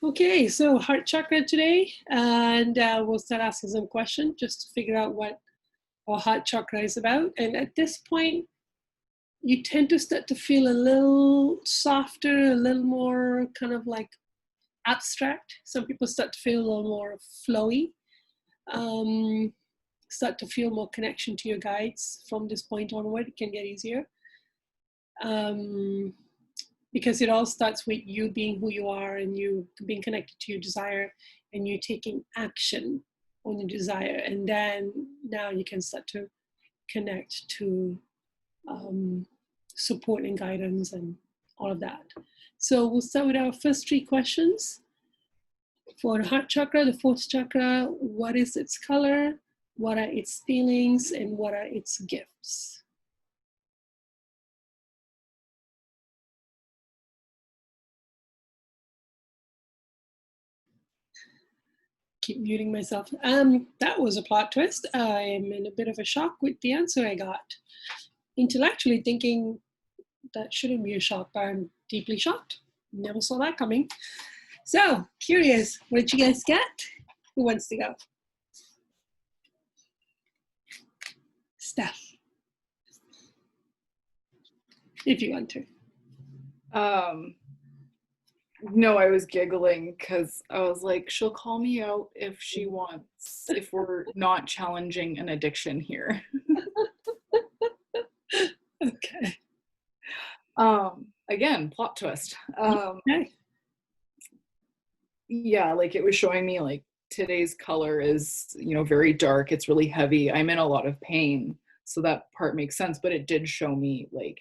Okay, so heart chakra today, and we'll start asking some questions just to figure out what our heart chakra is about. And at this point, you tend to start to feel a little softer, a little more kind of like abstract. Some people start to feel a little more flowy, start to feel more connection to your guides from this point onward. It can get easier. Because it all starts with you being who you are and you being connected to your desire and you taking action on your desire. And then now you can start to connect to support and guidance and all of that. So we'll start with our first three questions. For the heart chakra, the fourth chakra, what is its color? What are its feelings? And what are its gifts? Keep muting myself. That was a plot twist. I'm in a bit of a shock with the answer I got. Intellectually thinking that shouldn't be a shock, but I'm deeply shocked. Never saw that coming. So, curious, what did you guys get? Who wants to go? Steph. If you want to. No, I was giggling because I was like, she'll call me out if she wants, if we're not challenging an addiction here. Okay. Again, plot twist. Okay. Yeah, like it was showing me like today's color is, very dark. It's really heavy. I'm in a lot of pain. So that part makes sense, but it did show me like,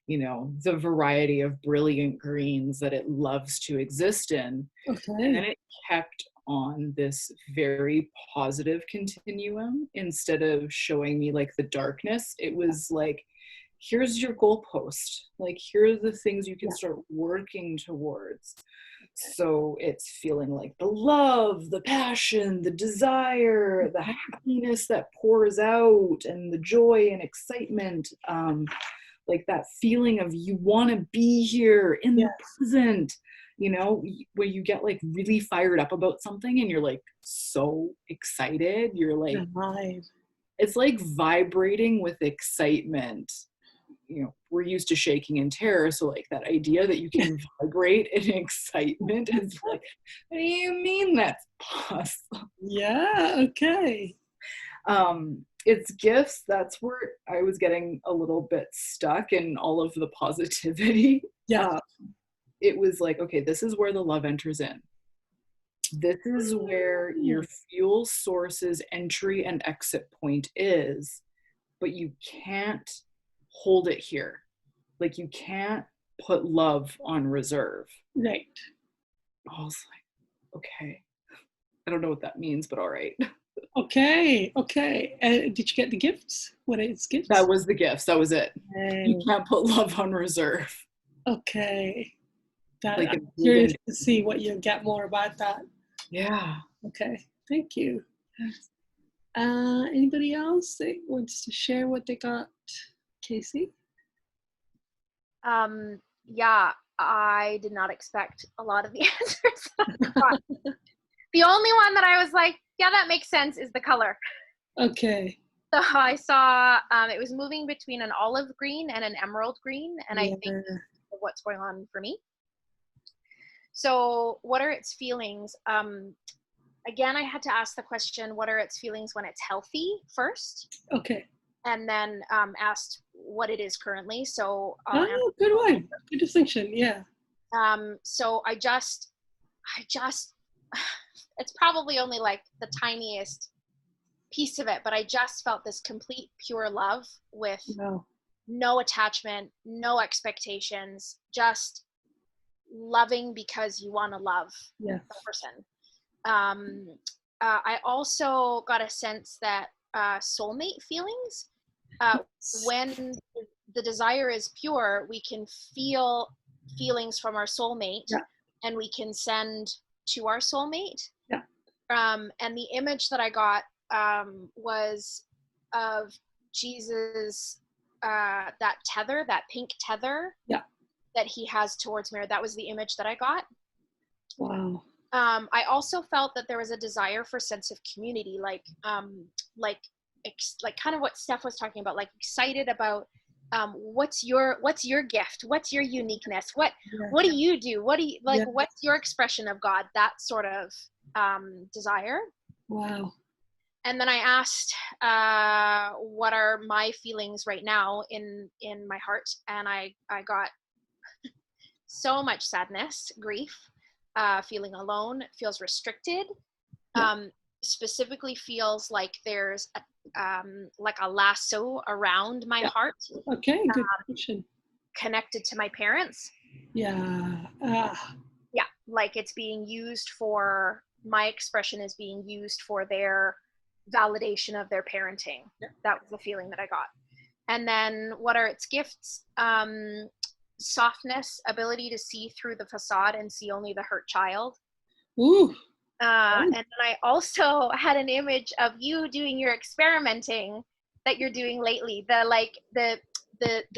the variety of brilliant greens that it loves to exist in. Okay. And then it kept on this very positive continuum instead of showing me like the darkness. It was like, here's your goalpost. Like, here are the things you can start working towards. So it's feeling like the love, the passion, the desire, the happiness that pours out, and the joy and excitement. Like that feeling of you want to be here in the present, where you get like really fired up about something and you're like so excited. You're like, it's like vibrating with excitement. We're used to shaking in terror. So like that idea that you can vibrate in excitement is like, what do you mean that's possible? Yeah, okay. It's gifts. That's where I was getting a little bit stuck in all of the positivity. Yeah. It was like, okay, this is where the love enters in. This is where your fuel source's entry and exit point is, but you can't hold it here. Like you can't put love on reserve. Right. I was like, okay. I don't know what that means, but all right. Okay. Did you get the gifts? What are its gifts? That was the gifts. That was it. You can't put love on reserve. Okay. Like I'm curious to see what you get more about that. Yeah. Okay. Thank you. Anybody else that wants to share what they got? Casey? Yeah, I did not expect a lot of the answers. The only one that I was like, yeah, that makes sense is the color. Okay. So I saw it was moving between an olive green and an emerald green, and I think what's going on for me. So what are its feelings? Again, I had to ask the question, what are its feelings when it's healthy first? Okay. And then asked what it is currently. So good one. Good distinction. Yeah. So I just it's probably only like the tiniest piece of it, but I just felt this complete pure love with no attachment, no expectations, just loving because you want to love the person. I also got a sense that soulmate feelings, when the desire is pure, we can feel feelings from our soulmate and we can send to our soulmate. And the image that I got was of Jesus, that tether, that pink tether that he has towards Mary. That was the image that I got. Wow. I also felt that there was a desire for sense of community, like kind of what Steph was talking about, like excited about what's your gift, what's your uniqueness, what Yeah. do you do, what do you like, Yeah. what's your expression of God, that sort of desire. Wow. And then I asked, what are my feelings right now in my heart, and I got so much sadness, grief, feeling alone, feels restricted, Yeah. specifically feels like there's like a lasso around my Yeah. heart, Okay, good question. connected to my parents. Yeah. Yeah, like it's being used for, my expression is being used for their validation of their parenting. Yeah. That was the feeling that I got. And then what are its gifts? Softness, ability to see through the facade and see only the hurt child. Ooh. And then I also had an image of you doing your experimenting that you're doing lately. The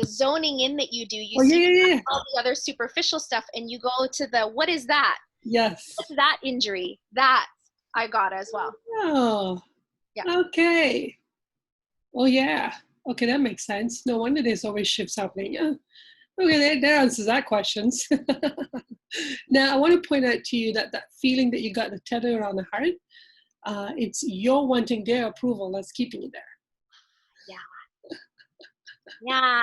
zoning in that you do. You see all the other superficial stuff, and you go to the, what is that? Yes. What's that injury? That I got as well. Oh. Yeah. Okay. Oh yeah. Okay, that makes sense. No wonder there's always shifts happening. Yeah. Okay, that answers that questions. Now, I want to point out to you that that feeling that you got the tether around the heart, it's you're wanting their approval that's keeping you there. Yeah. Yeah.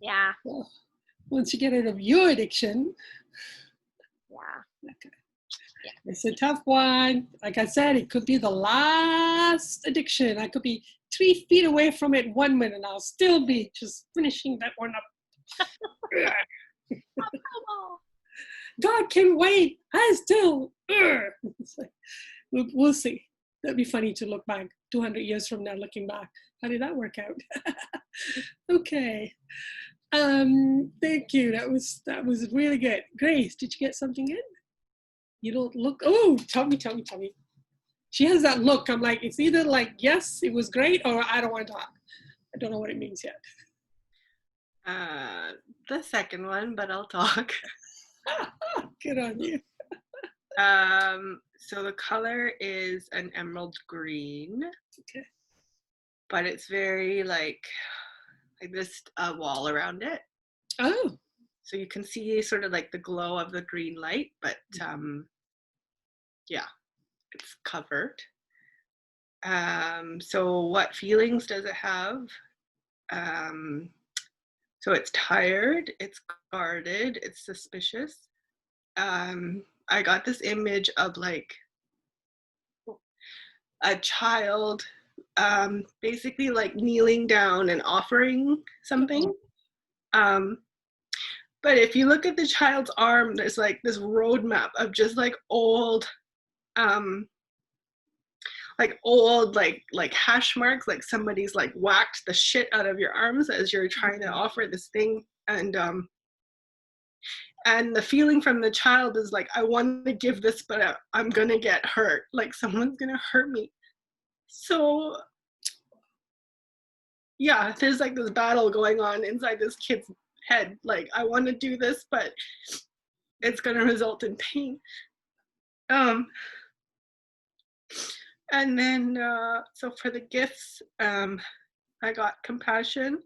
Yeah. Well, once you get rid of your addiction, Yeah. okay. Yeah. It's a tough one. Like I said, it could be the last addiction. I could be 3 feet away from it 1 minute, and I'll still be just finishing that one up. God can wait. I still. Like, we'll see. That'd be funny to look back 200 years from now, looking back. How did that work out? Okay. Thank you. That was really good. Grace, did you get something in? You don't look. Oh, tell me. She has that look. I'm like, it's either like, yes, it was great, or I don't want to talk. I don't know what it means yet. The second one, but I'll talk. Good on you. So the color is an emerald green. Okay. But it's very like this wall around it. Oh. So you can see sort of like the glow of the green light, but yeah, it's covered. So what feelings does it have? So it's tired, it's guarded, it's suspicious. I got this image of like a child basically like kneeling down and offering something. But if you look at the child's arm, there's like this roadmap of just like old like hash marks, like somebody's like whacked the shit out of your arms as you're trying to offer this thing. And the feeling from the child is like, I want to give this, but I'm gonna get hurt. Like someone's gonna hurt me. So yeah, there's like this battle going on inside this kid's head. Like, I want to do this, but it's gonna result in pain. And then so for the gifts, I got compassion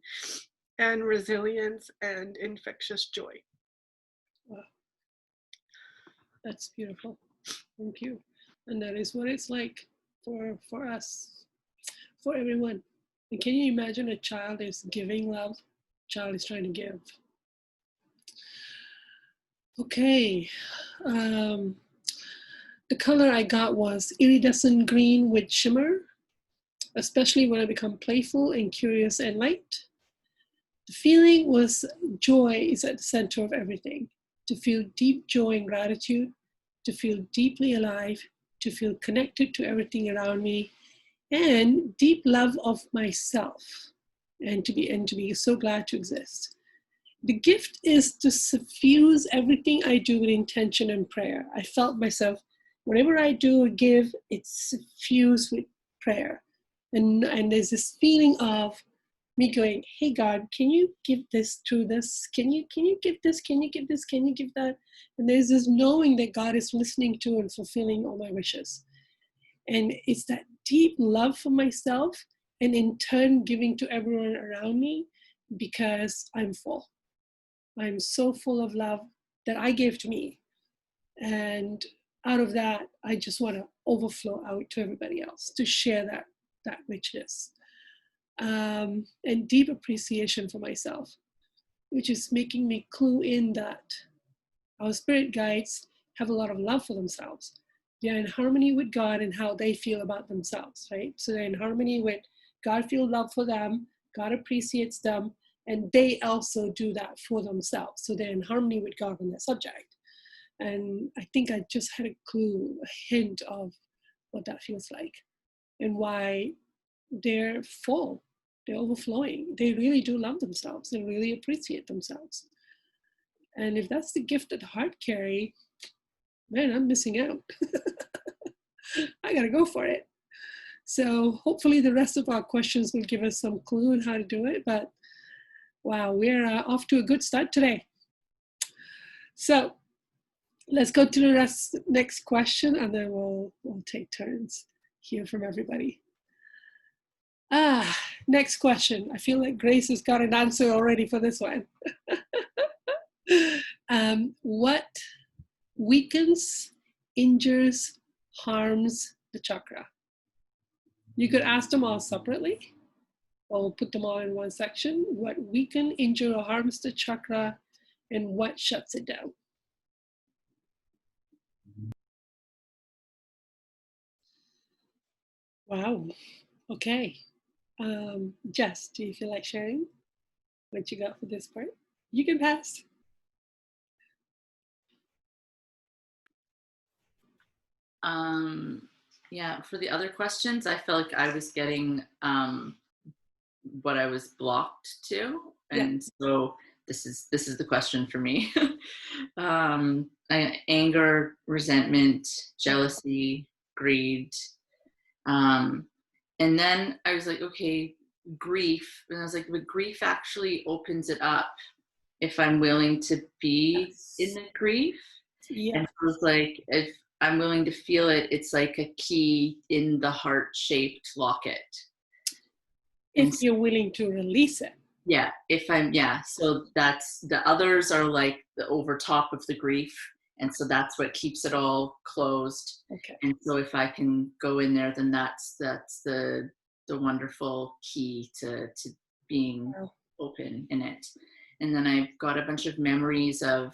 and resilience and infectious joy. Wow. That's beautiful. Thank you. And that is what it's like for us, for everyone. And can you imagine a child is giving love? Child is trying to give. Okay. The color I got was iridescent green with shimmer, especially when I become playful and curious and light. The feeling was joy is at the center of everything. To feel deep joy and gratitude, to feel deeply alive, to feel connected to everything around me, and deep love of myself, and to be so glad to exist. The gift is to suffuse everything I do with intention and prayer. I felt myself, whatever I do or give, it's suffused with prayer. And there's this feeling of me going, hey God, can you give this through this? Can you give this? Can you give this? Can you give that? And there's this knowing that God is listening to and fulfilling all my wishes. And it's that deep love for myself, and in turn giving to everyone around me, because I'm full. I'm so full of love that I gave to me. And out of that, I just want to overflow out to everybody else, to share that richness. And deep appreciation for myself, which is making me clue in that our spirit guides have a lot of love for themselves. They're in harmony with God and how they feel about themselves, right? So they're in harmony with God, feel love for them, God appreciates them, and they also do that for themselves. So they're in harmony with God on that subject. And I think I just had a clue, a hint of what that feels like and why they're full, they're overflowing. They really do love themselves. They really appreciate themselves. And if that's the gift that the heart carry, man, I'm missing out. I gotta go for it. So hopefully the rest of our questions will give us some clue on how to do it. But wow, we're off to a good start today. So let's go to the next question, and then we'll take turns, hear from everybody. Next question. I feel like Grace has got an answer already for this one. What weakens, injures, harms the chakra? You could ask them all separately, or we'll put them all in one section. What weakens, injures, or harms the chakra, and what shuts it down? Wow. Okay. Jess, do you feel like sharing what you got for this part? You can pass. Yeah, for the other questions, I felt like I was getting what I was blocked to, and so this is the question for me. Anger, resentment, jealousy, greed, and then I was like, okay, grief, and I was like, but grief actually opens it up if I'm willing to be in the grief. And it was like, if I'm willing to feel it, it's like a key in the heart-shaped locket. If you're willing to release it. Yeah, so that's, the others are like the over top of the grief, and so that's what keeps it all closed. Okay. And so if I can go in there, then that's the wonderful key to being open in it. And then I've got a bunch of memories of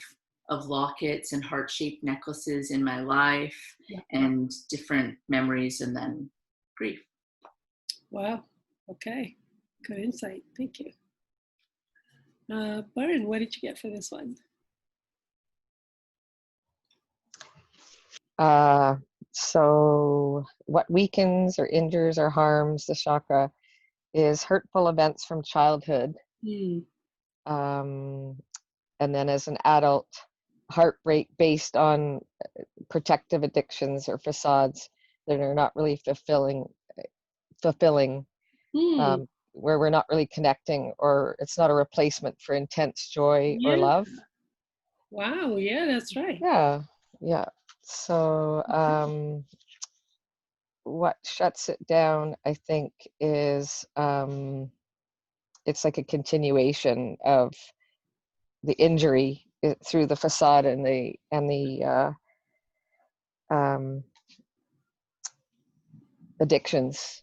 lockets and heart-shaped necklaces in my life, and different memories, and then grief. Wow. Okay. Good insight. Thank you. Byron, what did you get for this one? So what weakens or injures or harms the chakra is hurtful events from childhood. And then as an adult, heartbreak based on protective addictions or facades that are not really fulfilling, where we're not really connecting, or it's not a replacement for intense joy or love. Wow, yeah, that's right. Yeah. So what shuts it down, I think, is it's like a continuation of the injury through the facade and the addictions.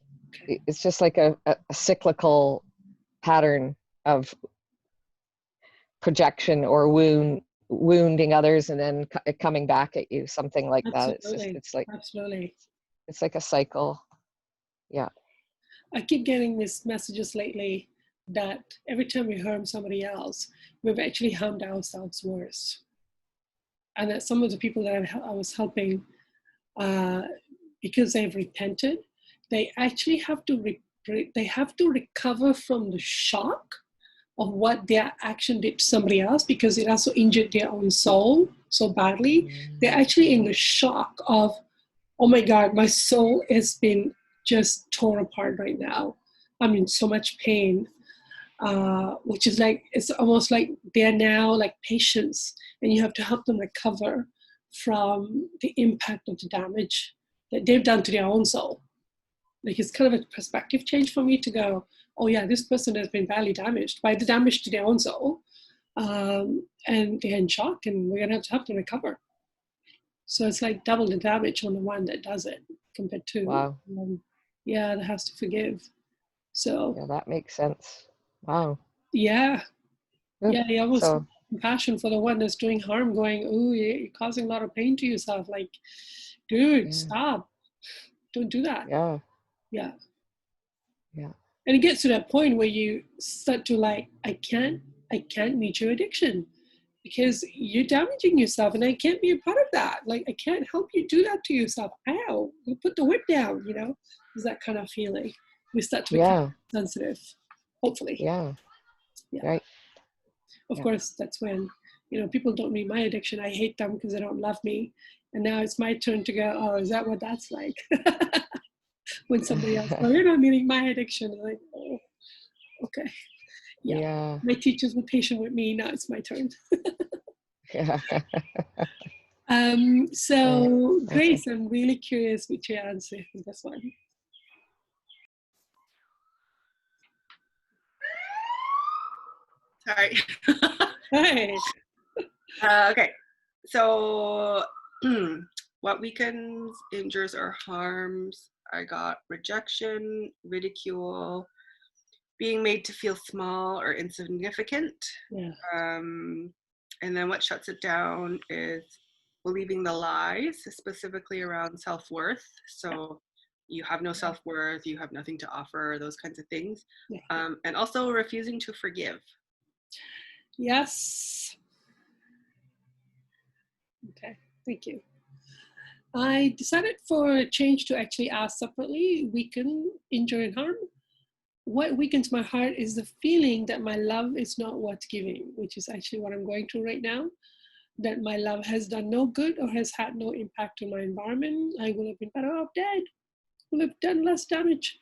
It's just like a cyclical pattern of projection or wounding others and then coming back at you, something like that. It's like absolutely. It's like a cycle. Yeah. I keep getting these messages lately that every time we harm somebody else, we've actually harmed ourselves worse. And that some of the people that I was helping, because they've repented, they actually have to recover from the shock of what their action did to somebody else, because it also injured their own soul so badly. They're actually in the shock of, oh my God, my soul has been just torn apart right now. I'm in so much pain. which is like, it's almost like they're now like patients, and you have to help them recover from the impact of the damage that they've done to their own soul. Like, it's kind of a perspective change for me to go, oh yeah, this person has been badly damaged by the damage to their own soul, and they're in shock, and we're gonna have to recover. So it's like double the damage on the one that does it compared to, Wow. yeah, that has to forgive. So Yeah, that makes sense. Wow. yeah, Good. yeah, you almost So, compassion for the one that's doing harm, going, oh, you're causing a lot of pain to yourself. Like, dude, yeah, stop. Don't do that. yeah, Yeah. yeah, And it gets to that point where you start to like, I can't meet your addiction because you're damaging yourself, and I can't be a part of that. Like, I can't help you do that to yourself. Ow, you put the whip down, you know? There's that kind of feeling. We start to become yeah, sensitive, hopefully. yeah, Yeah. right. Of Yeah. course, that's when, you know, people don't meet my addiction. I hate them because they don't love me. And now it's my turn to go, oh, is that what that's like? When somebody else, oh, you're not meeting my addiction. I'm like, oh, okay. Yeah. Yeah. My teachers were patient with me. Now it's my turn. Yeah. So, Okay. Grace, I'm really curious what your answer for this one. Sorry. Hey. Okay. So, what weakens, injures, or harms? I got rejection, ridicule, being made to feel small or insignificant. Yeah. And then what shuts it down is believing the lies, specifically around self-worth. So you have no self-worth, you have nothing to offer, those kinds of things. Yeah. And also refusing to forgive. Yes. Okay, thank you. I decided for a change to actually ask separately, weaken, injure, and harm. What weakens my heart is the feeling that my love is not worth giving, which is actually what I'm going through right now. That my love has done no good or has had no impact on my environment. I would have been better off dead, would have done less damage.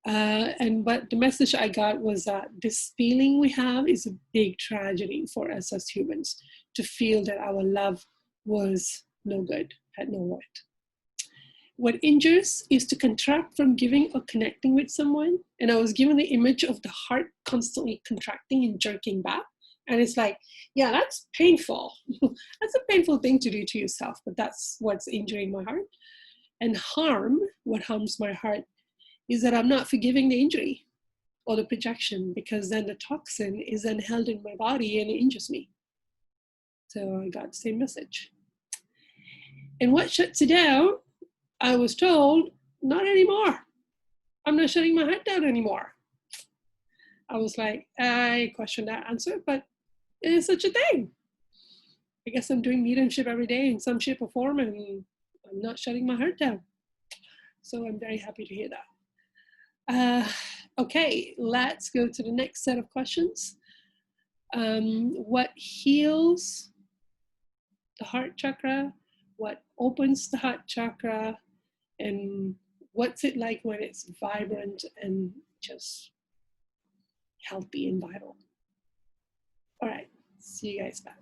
But the message I got was that this feeling we have is a big tragedy for us as humans, to feel that our love was no good, had no worth. What injures is to contract from giving or connecting with someone. And I was given the image of the heart constantly contracting and jerking back. And it's like, yeah, that's painful. That's a painful thing to do to yourself, but that's what's injuring my heart. And harm, what harms my heart, is that I'm not forgiving the injury or the projection, because then the toxin is then held in my body and it injures me. So I got the same message. And what shuts it down? I was told, not anymore. I'm not shutting my heart down anymore. I was like, I questioned that answer, but it is such a thing. I guess I'm doing mediumship every day in some shape or form, and I'm not shutting my heart down. So I'm very happy to hear that. Okay, let's go to the next set of questions. What heals the heart chakra? What opens the heart chakra? And what's it like when it's vibrant and just healthy and vital? All right, see you guys back.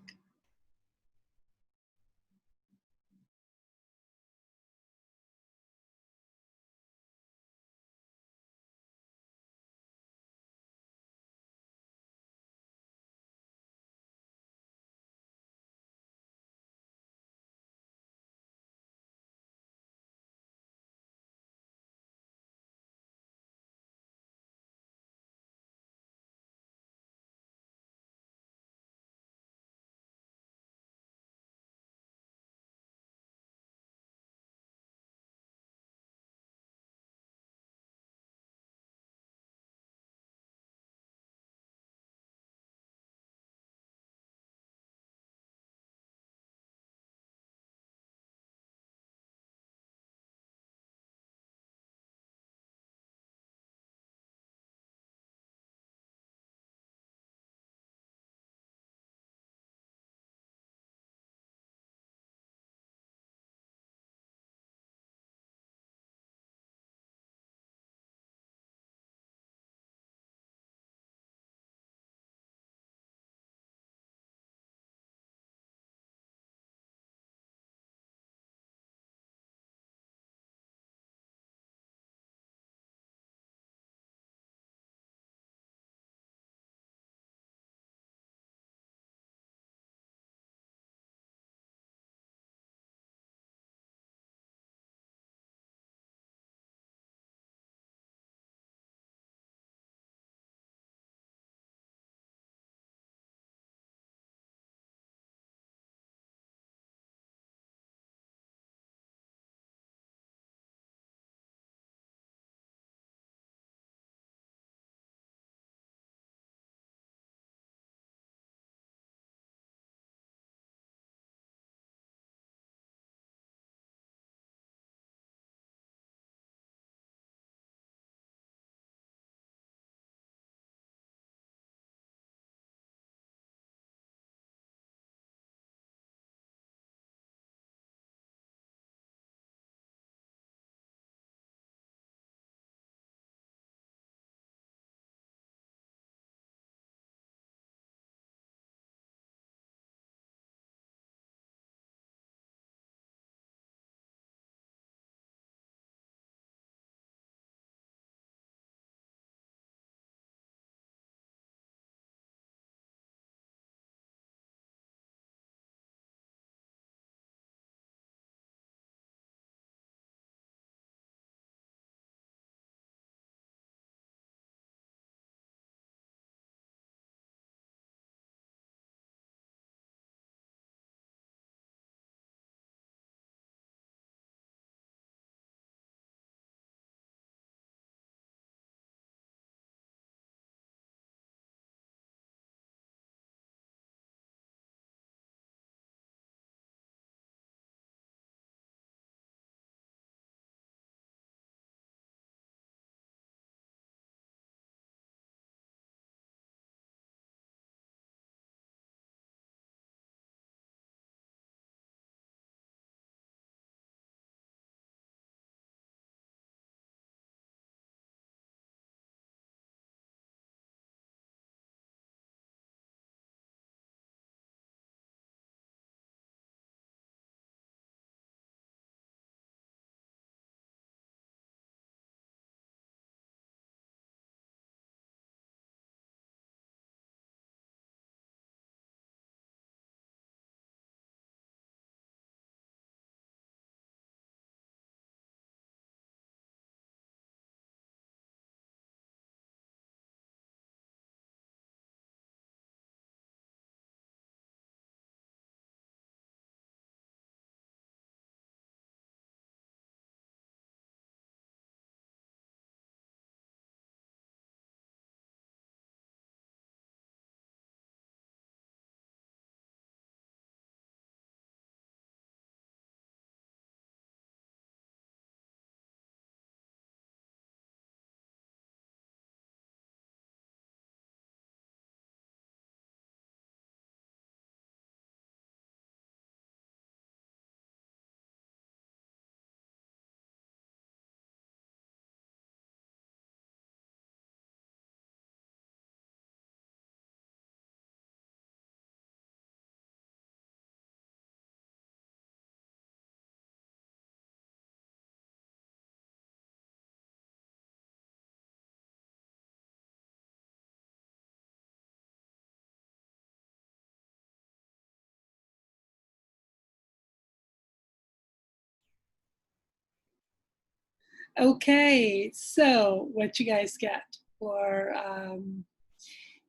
Okay, so what you guys get for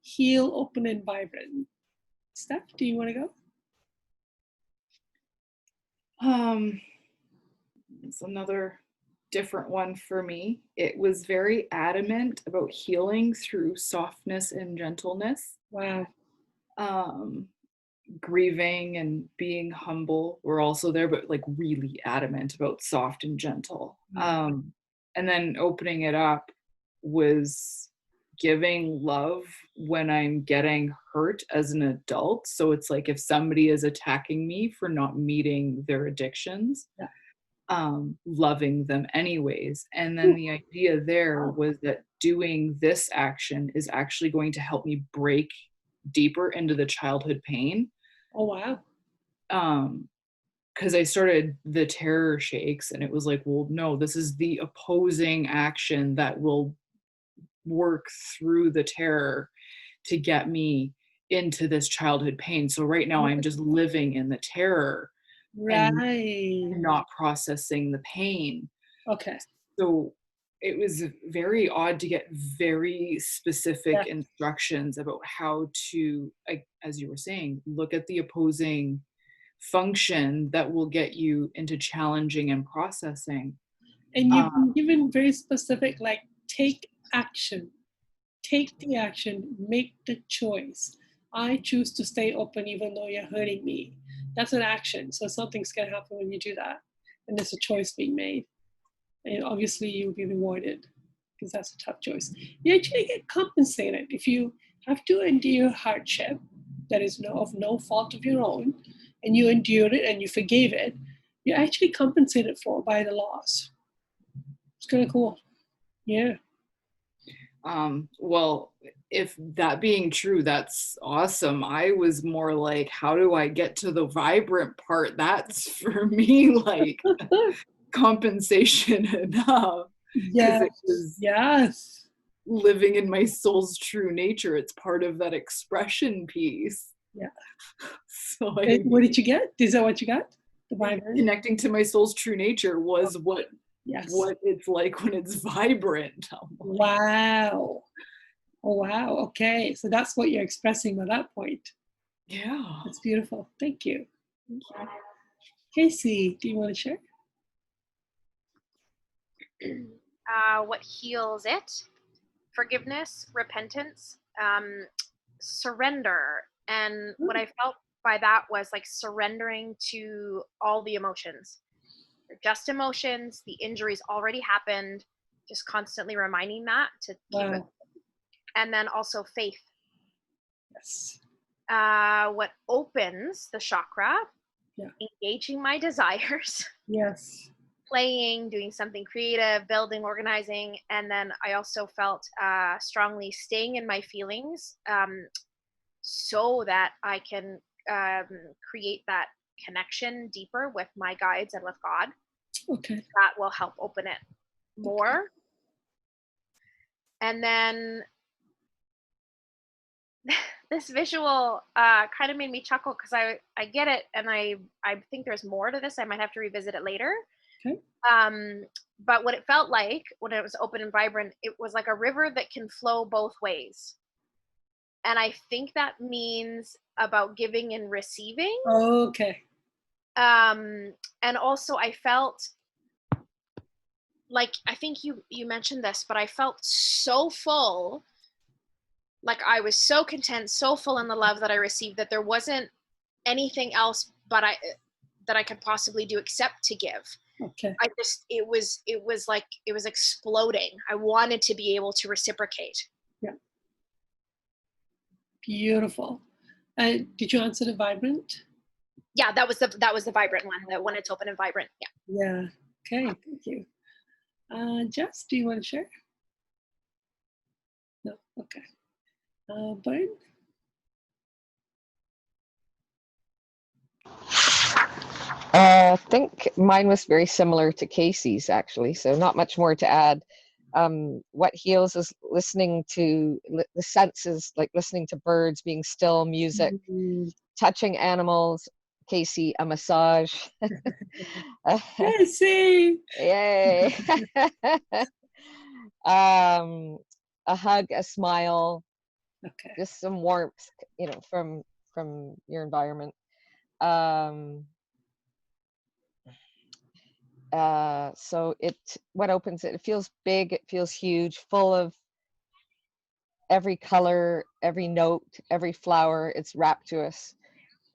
heal, open, and vibrant? Steph, do you want to go? It's another different one for me. It was very adamant about healing through softness and gentleness. Wow. Grieving and being humble were also there, but like really adamant about soft and gentle. And then opening it up was giving love when I'm getting hurt as an adult. So it's like if somebody is attacking me for not meeting their addictions, loving them anyways. And then the idea there was that doing this action is actually going to help me break deeper into the childhood pain. Oh, wow. Because I started the terror shakes and it was like, well, no, this is the opposing action that will work through the terror to get me into this childhood pain. So right now I'm just living in the terror and not processing the pain. Okay. So it was very odd to get very specific instructions about how to, as you were saying, look at the opposing function that will get you into challenging and processing. And you've been given very specific, like, take action. Take the action, make the choice. I choose to stay open even though you're hurting me. That's an action. So something's going to happen when you do that. And there's a choice being made. And obviously you'll be rewarded because that's a tough choice. You actually get compensated. If you have to endure hardship that is of no fault of your own, and you endured it and you forgave it, you're actually compensated for by the loss. It's kind of cool. Yeah. Well, if that being true, that's awesome. I was more like, how do I get to the vibrant part? That's for me like compensation enough. Yes. It was Yes. living in my soul's true nature. It's part of that expression piece. Yeah. So what did you get? Is that what you got? The vibrant? Connecting to my soul's true nature was what it's like when it's vibrant. Wow. Oh, wow. Okay. So that's what you're expressing by that point. Yeah. That's beautiful. Thank you. Casey, do you want to share? What heals it? Forgiveness, repentance, surrender. And what I felt by that was like surrendering to all the emotions. They're just emotions. The injury's already happened. Just constantly reminding that to keep it. And then also faith. Yes. What opens the chakra? Engaging my desires. Yes. Playing, doing something creative, building, organizing. And then I also felt strongly staying in my feelings so that I can create that connection deeper with my guides and with God. Okay. That will help open it more. Okay. And then this visual kind of made me chuckle because I get it, and I think there's more to this. I might have to revisit it later. Okay. But what it felt like when it was open and vibrant, it was like a river that can flow both ways. And I think that means about giving and receiving. Okay. And also I felt like, I think you mentioned this, but I felt so full, like I was so content, so full in the love that I received, that there wasn't anything else that I could possibly do except to give. Okay. It was like it was exploding. I wanted to be able to reciprocate. Yeah. Beautiful. Did you answer the vibrant? Yeah, that was the vibrant one. When it's open and vibrant. Yeah. Yeah. Okay. Thank you. Jess, do you want to share? No. Okay. Brian? I think mine was very similar to Casey's, actually, so not much more to add. What heals is listening to the senses, like listening to birds, being still, music, touching animals, Casey a massage. Casey! Yay. A hug, a smile, Okay. just some warmth, you know, from your environment. So what opens it, it feels big, it feels huge, full of every color, every note, every flower. It's wrapped to us.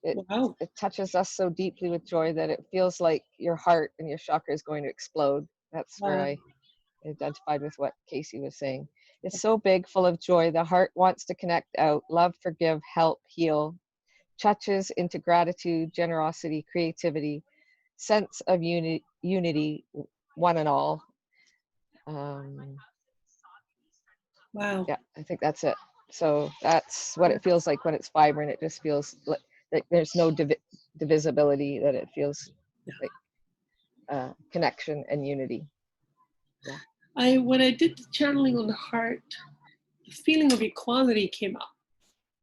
Wow. It touches us so deeply with joy that it feels like your heart and your chakra is going to explode. That's where I identified with what Casey was saying. It's so big, full of joy. The heart wants to connect out, love, forgive, help, heal. Touches into gratitude, generosity, creativity, sense of unity, one and all. Wow. Yeah, I think that's it. So that's what it feels like when it's vibrant. It just feels like there's no divisibility, that it feels like connection and unity. Yeah. When I did the channeling on the heart, the feeling of equality came up.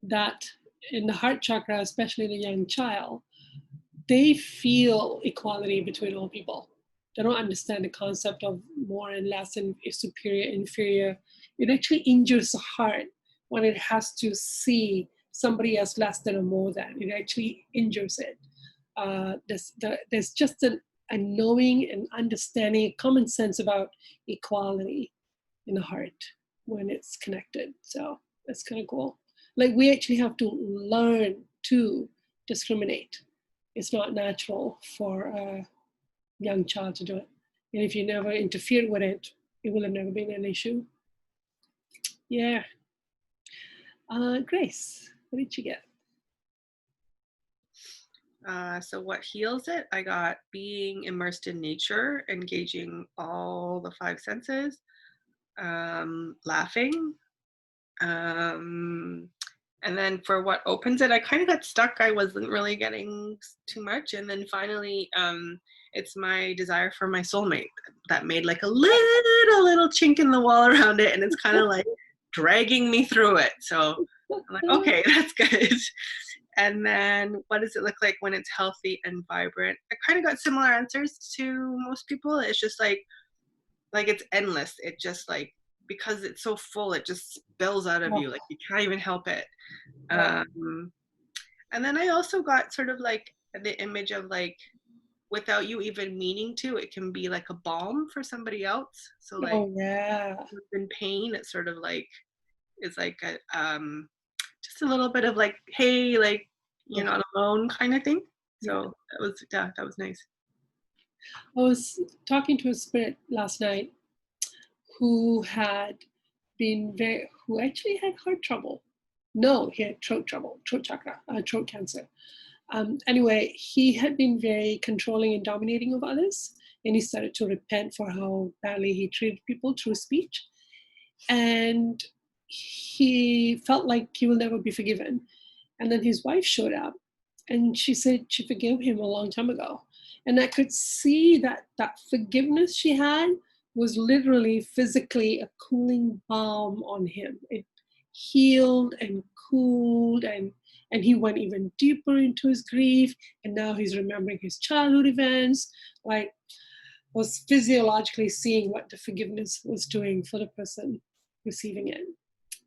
That in the heart chakra, especially the young child, they feel equality between all people. They don't understand the concept of more and less and superior, inferior. It actually injures the heart when it has to see somebody as less than or more than. It actually injures it. There's just a knowing and understanding, common sense about equality in the heart when it's connected. So that's kind of cool. Like we actually have to learn to discriminate. It's not natural for a young child to do it. And if you never interfered with it, it will have never been an issue. Yeah. Grace, what did you get? So what heals it? I got being immersed in nature, engaging all the five senses, laughing. And then for what opens it, I kind of got stuck. I wasn't really getting too much. And then finally, it's my desire for my soulmate that made like a little chink in the wall around it. And it's kind of like dragging me through it. So I'm like, okay, that's good. And then what does it look like when it's healthy and vibrant? I kind of got similar answers to most people. It's just like it's endless. It just like, because it's so full, it just spills out of you. Like you can't even help it. And then I also got sort of like the image of like, without you even meaning to, it can be like a balm for somebody else. So like, in pain, it's sort of like, it's like a, just a little bit of like, hey, like you're not alone kind of thing. So that was nice. I was talking to a spirit last night who had who actually had heart trouble. No, he had throat trouble, throat chakra, throat cancer. Anyway, he had been very controlling and dominating of others, and he started to repent for how badly he treated people through speech. And he felt like he will never be forgiven. And then his wife showed up, and she said she forgave him a long time ago. And I could see that forgiveness she had was literally physically a cooling balm on him. It healed and cooled, and he went even deeper into his grief, and now he's remembering his childhood events, like was physiologically seeing what the forgiveness was doing for the person receiving it.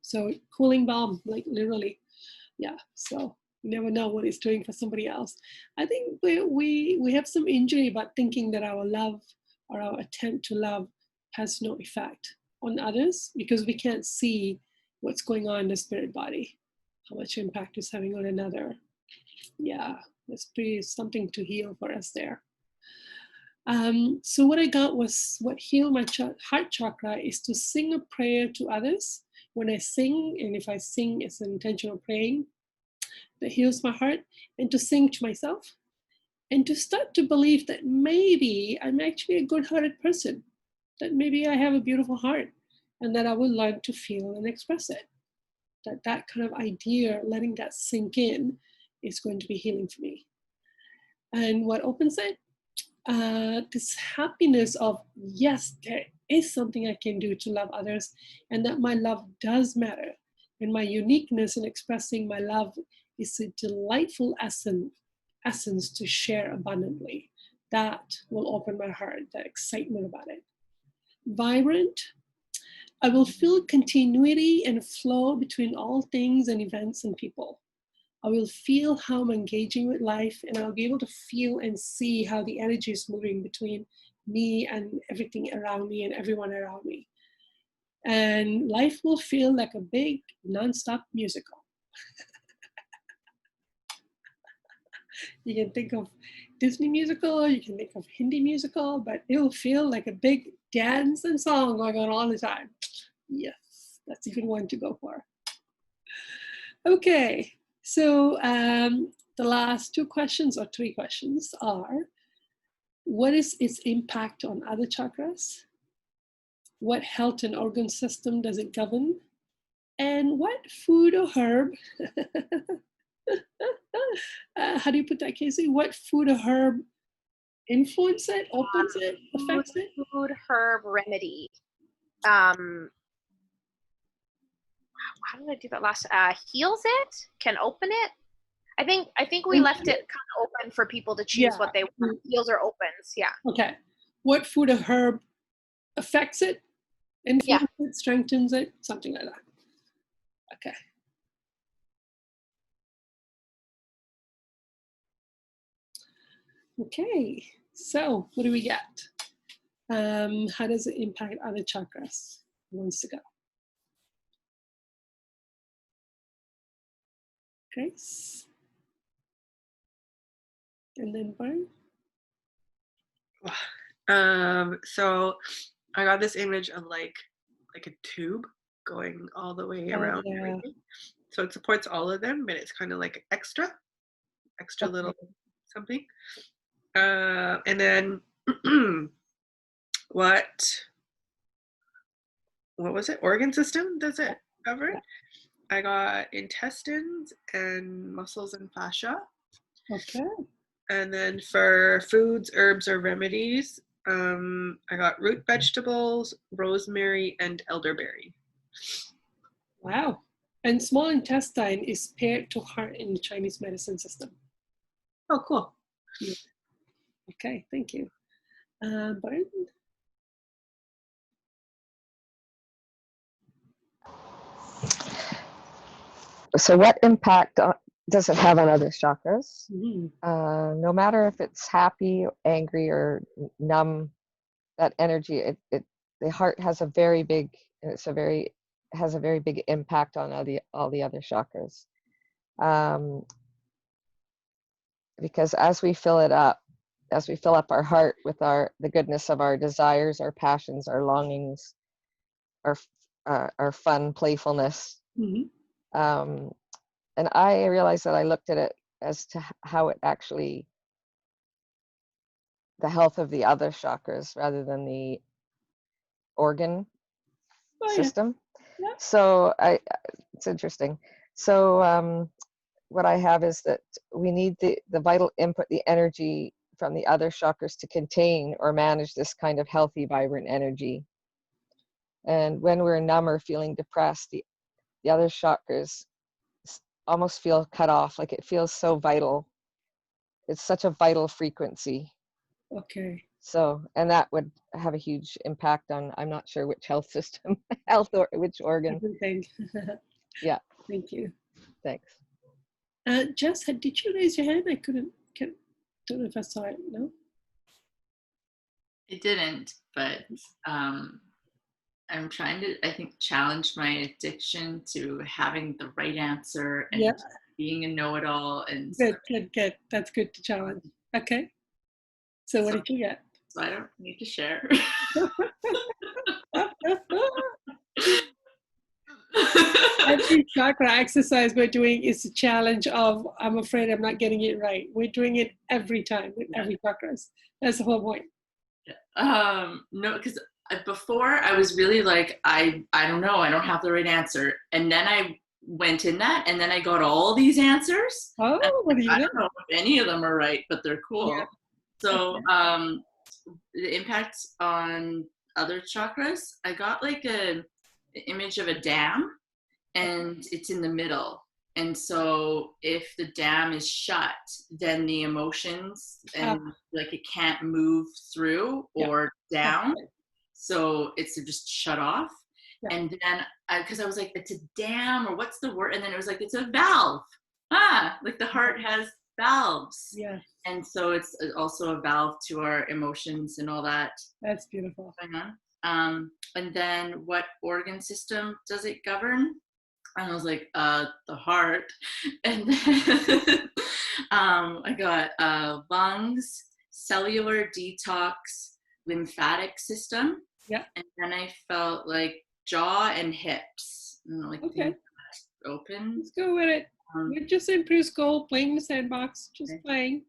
So cooling balm, like literally. Yeah, so you never know what it's doing for somebody else. I think we have some injury about thinking that our love or our attempt to love has no effect on others because we can't see what's going on in the spirit body, how much impact it's having on another. Yeah, that's pretty something to heal for us there. So what I got was what healed my heart chakra is to sing a prayer to others. When I sing, and if I sing, it's an intentional praying that heals my heart, and to sing to myself, and to start to believe that maybe I'm actually a good-hearted person, that maybe I have a beautiful heart, and that I will learn to feel and express it. That kind of idea, letting that sink in, is going to be healing for me. And what opens it? This happiness of, yes, there is something I can do to love others, and that my love does matter. And my uniqueness in expressing my love is a delightful essence essence to share abundantly. That will open my heart, that excitement about it. Vibrant, I will feel continuity and flow between all things and events and people. I will feel how I'm engaging with life, and I'll be able to feel and see how the energy is moving between me and everything around me and everyone around me. And life will feel like a big non-stop musical. You can think of Disney musical, you can think of Hindi musical, but it will feel like a big dance and song going on all the time. Yes, that's a good one to go for. Okay, so the last 2 questions or 3 questions are, what is its impact on other chakras? What health and organ system does it govern? And what food or herb, how do you put that, Casey? What food or herb influence it, opens it, affects it? Food, herb, remedy. How did I do that last? Heals it, can open it. I think we left it kind of open for people to choose what they want. Heals or opens, yeah. Okay. What food or herb affects it, influences it, strengthens it, something like that. Okay. Okay, so what do we get? How does it impact other chakras? Who wants to go? Grace? And then Bern? So I got this image of like a tube going all the way around everything. So it supports all of them, but it's kind of like extra little something. And then what was it? Organ system does it cover? I got intestines and muscles and fascia. Okay. And then for foods, herbs, or remedies, I got root vegetables, rosemary, and elderberry. Wow. And small intestine is paired to heart in the Chinese medicine system. Oh, cool. Yeah. Okay, thank you. Bern? So what impact does it have on other chakras? Mm-hmm. No matter if it's happy, angry, or numb, that energy, the heart has a very big, has a very big impact on all the other chakras. Because as we fill it up, as we fill up our heart with the goodness of our desires, our passions, our longings, our fun, playfulness. Mm-hmm. And I realized that I looked at it as to how it actually, the health of the other chakras rather than the organ system. Yeah. So it's interesting. So what I have is that we need the vital input, the energy from the other chakras to contain or manage this kind of healthy, vibrant energy. And when we're numb or feeling depressed, the other chakras almost feel cut off, like it feels so vital. It's such a vital frequency. Okay. So, and that would have a huge impact on, I'm not sure which health system, or which organ. Yeah. Thank you. Thanks. Jess, did you raise your hand? I don't know if I saw it. No? It didn't, but I'm trying to, I think, challenge my addiction to having the right answer and being a know-it-all. And Good. That's good to challenge. Okay. So what did you get? So I don't need to share. Every chakra exercise we're doing is a challenge of, I'm afraid I'm not getting it right. We're doing it every time with every chakras. That's the whole point. No, because before I was really like, I don't know, I don't have the right answer. And then I went in that, and then I got all these answers. Oh, what do you know? I don't know if any of them are right, but they're cool. Yeah. So the impact on other chakras, I got like an image of a dam, and it's in the middle. And so if the dam is shut, then the emotions and like it can't move through or down. So it's just shut off. Yeah. And then because I was like, it's a dam, or what's the word? And then it was like, it's a valve. Like the heart has valves. Yeah. And so it's also a valve to our emotions and all that. That's beautiful. And then what organ system does it govern? And I was like, the heart. And then I got lungs, cellular detox, lymphatic system. Yeah. And then I felt like jaw and hips. Like okay. Open. Let's go with it. We're just in preschool, playing in the sandbox, just playing.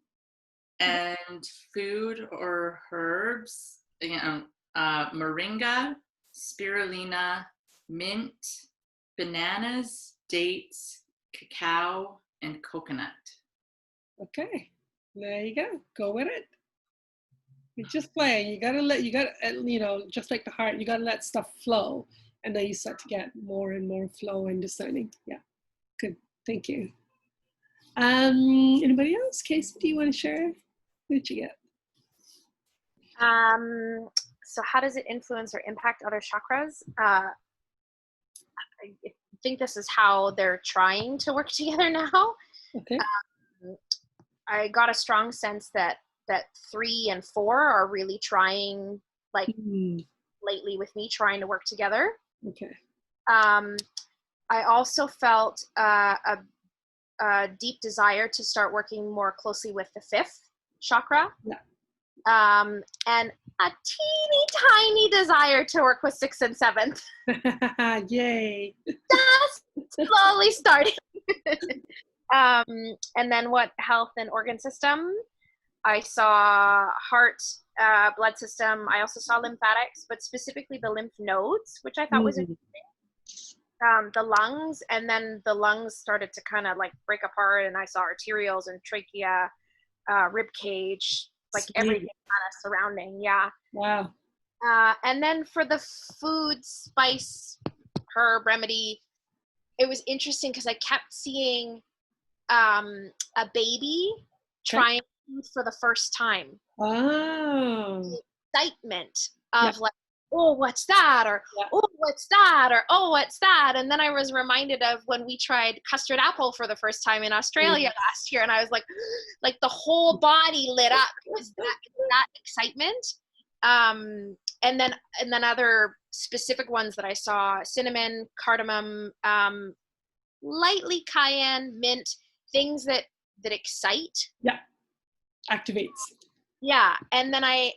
And food or herbs, moringa, spirulina, mint, bananas, dates, cacao, and coconut. Okay, there you go. Go with it. You're just playing. You gotta just like the heart, you gotta let stuff flow, and then you start to get more and more flow and discerning. Yeah, good. Thank you. Anybody else? Casey, do you want to share? What did you get? So how does it influence or impact other chakras? I think this is how they're trying to work together now. Okay. I got a strong sense that 3 and 4 are really trying, like lately with me, trying to work together. Okay. I also felt a deep desire to start working more closely with the 5th chakra. Yeah. And a teeny tiny desire to work with 6th and 7th. Yay. Just slowly starting. And then what health and organ system? I saw heart, blood system. I also saw lymphatics, but specifically the lymph nodes, which I thought was interesting. The lungs, and then the lungs started to kind of like break apart, and I saw arterioles and trachea, rib cage, like Sweet. everything kind of surrounding. Yeah. Wow. And then for the food, spice, herb, remedy, it was interesting because I kept seeing a baby trying for the first time. Oh. The excitement of like, oh, what's that? Or, oh, what's that? Or, oh, what's that? And then I was reminded of when we tried custard apple for the first time in Australia last year. And I was like the whole body lit up. It was that excitement. And then other specific ones that I saw: cinnamon, cardamom, lightly cayenne, mint, things that excite. Yeah. Activates. Yeah. And then I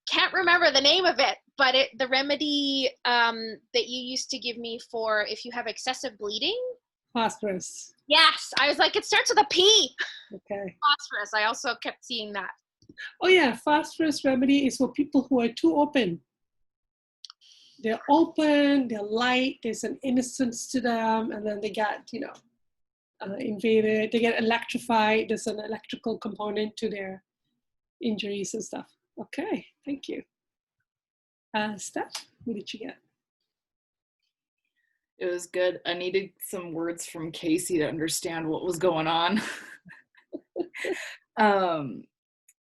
can't remember the name of it, but the remedy that you used to give me for if you have excessive bleeding. Phosphorus. Yes. I was like, it starts with a P. Okay. Phosphorus. I also kept seeing that. Oh yeah, phosphorus remedy is for people who are too open. They're open, they're light, there's an innocence to them, and then they get, invaded, they get electrified, there's an electrical component to their injuries and stuff. Okay, thank you. Steph, what did you get? It was good. I needed some words from Casey to understand what was going on.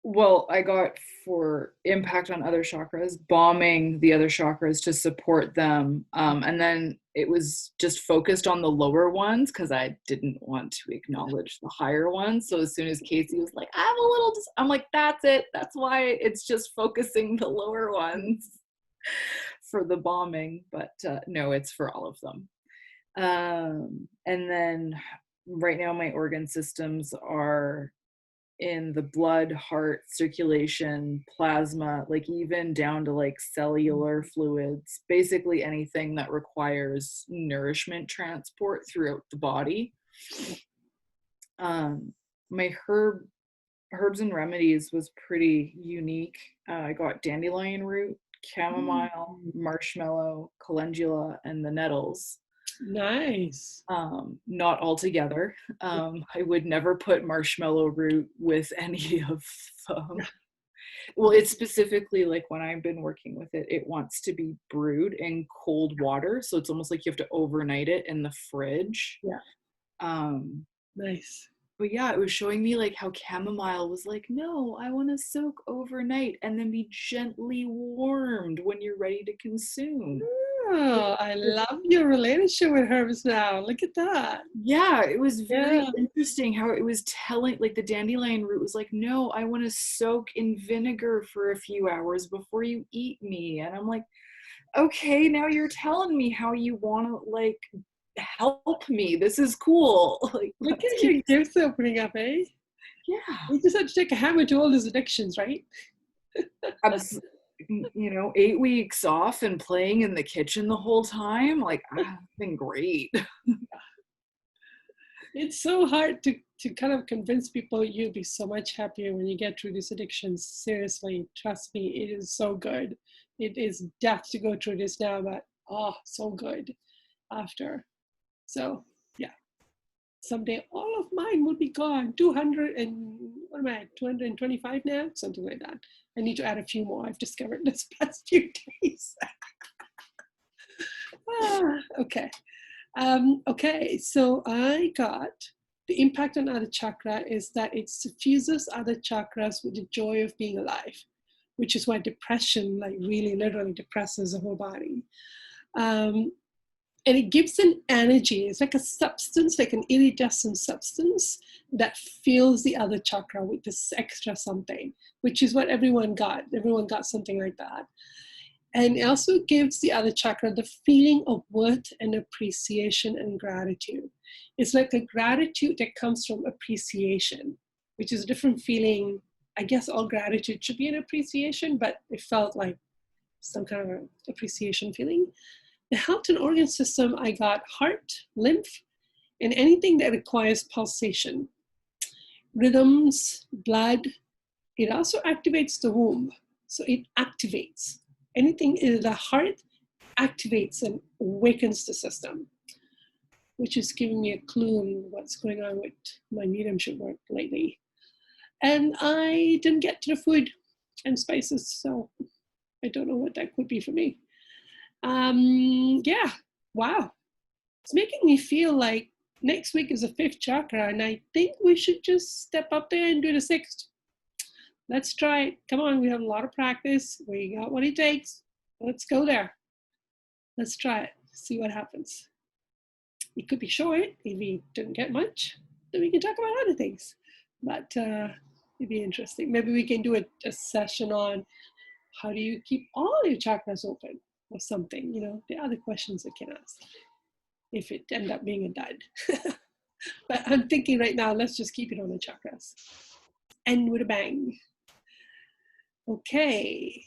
Well, I got for impact on other chakras, bombing the other chakras to support them. And then it was just focused on the lower ones because I didn't want to acknowledge the higher ones. So as soon as Casey was like, I have a little, I'm like, that's it. That's why it's just focusing the lower ones for the bombing. But no, it's for all of them. And then right now my organ systems are in the blood, heart, circulation, plasma, like even down to like cellular fluids, basically anything that requires nourishment transport throughout the body. My herbs and remedies was pretty unique. I got dandelion root, chamomile, marshmallow, calendula, and the nettles. Nice. Not all together. I would never put marshmallow root with any of them. Well, it's specifically like when I've been working with it, it wants to be brewed in cold water. So it's almost like you have to overnight it in the fridge. Yeah. Nice. But yeah, it was showing me like how chamomile was like, no, I want to soak overnight and then be gently warmed when you're ready to consume. Oh, I love your relationship with herbs now. Look at that. Yeah, it was very Yeah. interesting how it was telling, like the dandelion root was like, no, I want to soak in vinegar for a few hours before you eat me. And I'm like, okay, now you're telling me how you want to like help me. This is cool. Like, Look let's at keep- your gifts opening up, eh? yeah. You just have to take a hammer to all these addictions, right? You know, 8 weeks off and playing in the kitchen the whole time, like, it's been great. It's so hard to kind of convince people you'll be so much happier when you get through these addictions. Seriously, trust me, it is so good. It is death to go through this now, but oh, so good after. So yeah, someday all of mine will be gone. 200 and what am I? 225 now, something like that. I need to add a few more. I've discovered this past few days. Okay. Okay, so I got the impact on other chakra is that it suffuses other chakras with the joy of being alive, which is why depression like really literally depresses the whole body. And it gives an energy. It's like a substance, like an iridescent substance that fills the other chakra with this extra something, which is what everyone got. Everyone got something like that. And it also gives the other chakra the feeling of worth and appreciation and gratitude. It's like a gratitude that comes from appreciation, which is a different feeling. I guess all gratitude should be an appreciation, but it felt like some kind of appreciation feeling. The health and organ system, I got heart, lymph, and anything that requires pulsation. Rhythms, blood. It also activates the womb. So it activates. Anything in the heart activates and awakens the system, which is giving me a clue on what's going on with my mediumship work lately. And I didn't get to the food and spices, so I don't know what that could be for me. Yeah, wow. It's making me feel like next week is the 5th chakra, and I think we should just step up there and do the 6th. Let's try it. Come on, we have a lot of practice. We got what it takes. Let's go there. Let's try it. See what happens. It could be short. If we didn't get much, then we can talk about other things. But it'd be interesting. Maybe we can do a session on how do you keep all your chakras open or something. You know, the other questions I can ask if it end up being a dud. But I'm thinking right now, let's just keep it on the chakras. End with a bang. Okay.